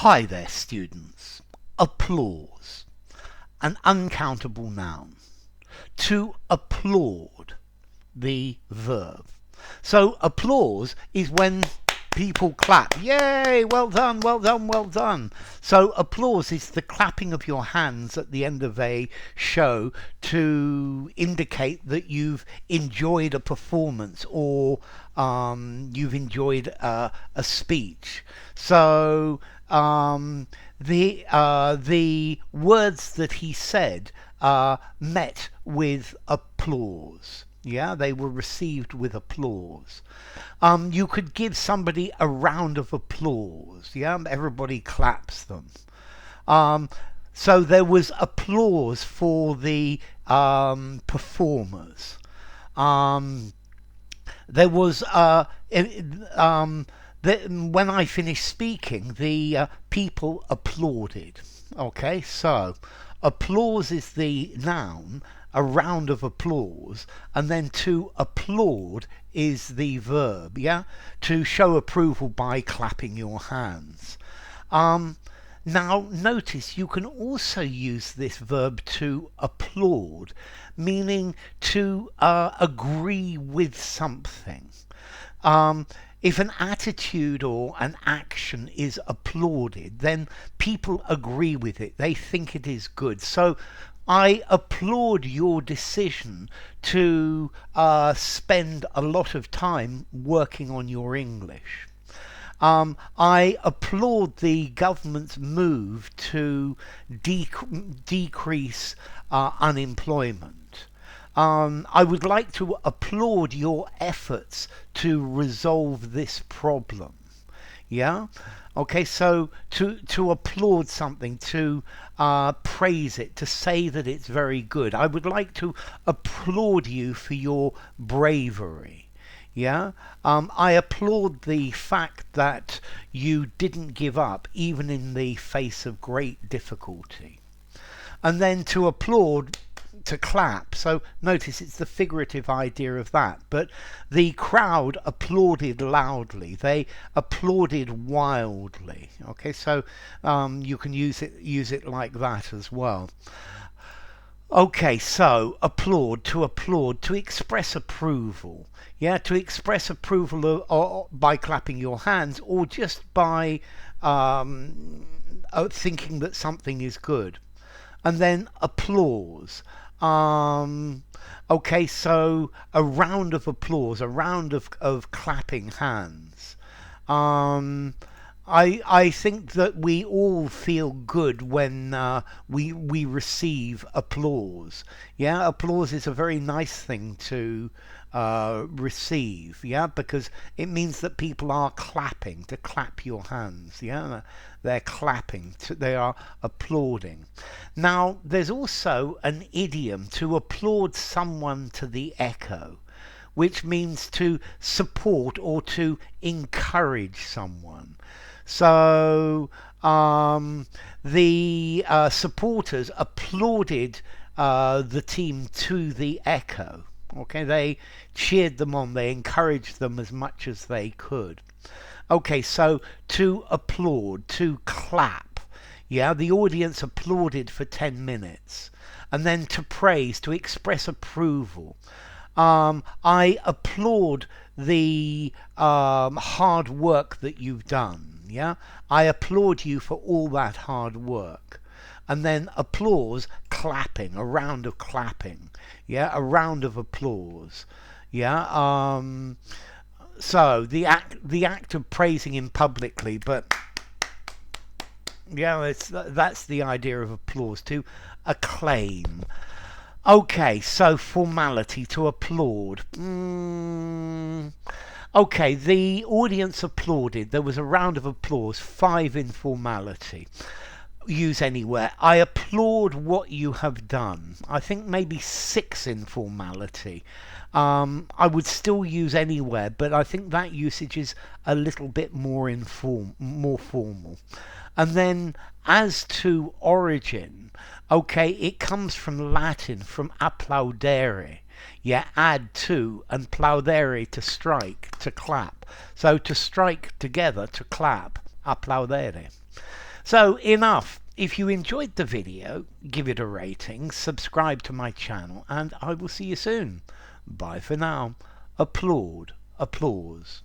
Hi there, students. Applause. An uncountable noun. To applaud, the verb. So applause is when people clap. Yay! Well done, well done, well done. So applause is the clapping of your hands at the end of a show to indicate that you've enjoyed a performance or you've enjoyed a speech. So the words that he said met with applause. Yeah, they were received with applause. You could give somebody a round of applause. Yeah, everybody claps them. So there was applause for the performers. There was when I finished speaking, the people applauded. Okay, so applause is the noun, a round of applause, and then to applaud is the verb, yeah? To show approval by clapping your hands. Now, notice you can also use this verb to applaud, meaning to agree with something. If an attitude or an action is applauded, then people agree with it. They think it is good. So I applaud your decision to spend a lot of time working on your English. I applaud the government's move to decrease unemployment. I would like to applaud your efforts to resolve this problem. Yeah? Okay, so to applaud something, to praise it, to say that it's very good. I would like to applaud you for your bravery. Yeah, I applaud the fact that you didn't give up even in the face of great difficulty. And then to applaud, to clap. So notice it's the figurative idea of that. But the crowd applauded loudly. They applauded wildly. Okay, so you can use it like that as well. Okay, so applaud, to express approval. Yeah, to express approval or by clapping your hands or just by thinking that something is good. And then applause. Okay, so a round of applause, a round of clapping hands. I think that we all feel good when we receive applause. Yeah, applause is a very nice thing to receive. Yeah, because it means that people are clapping, to clap your hands. Yeah, they're clapping, they are applauding. Now, there's also an idiom to applaud someone to the echo, which means to support or to encourage someone. So the supporters applauded the team to the echo. Okay, they cheered them on, they encouraged them as much as they could. Okay, so to applaud, to clap. Yeah, the audience applauded for 10 minutes. And then to praise, to express approval. I applaud the hard work that you've done. Yeah, I applaud you for all that hard work. And then applause, clapping, a round of clapping. Yeah, a round of applause. Yeah. So the act of praising him publicly, but yeah, that's the idea of applause, to acclaim. Okay, so formality, to applaud. Okay, the audience applauded. There was a round of applause. 5 in formality. Use anywhere. I applaud what you have done. I think maybe 6 in formality. I would still use anywhere, but I think that usage is a little bit more more formal. And then as to origin, okay, it comes from Latin, from applaudere. Yeah, add to, and plaudere, to strike, to clap. So to strike together, to clap, applaudere. So enough. If you enjoyed the video, give it a rating, subscribe to my channel, and I will see you soon. Bye for now. Applaud. Applause.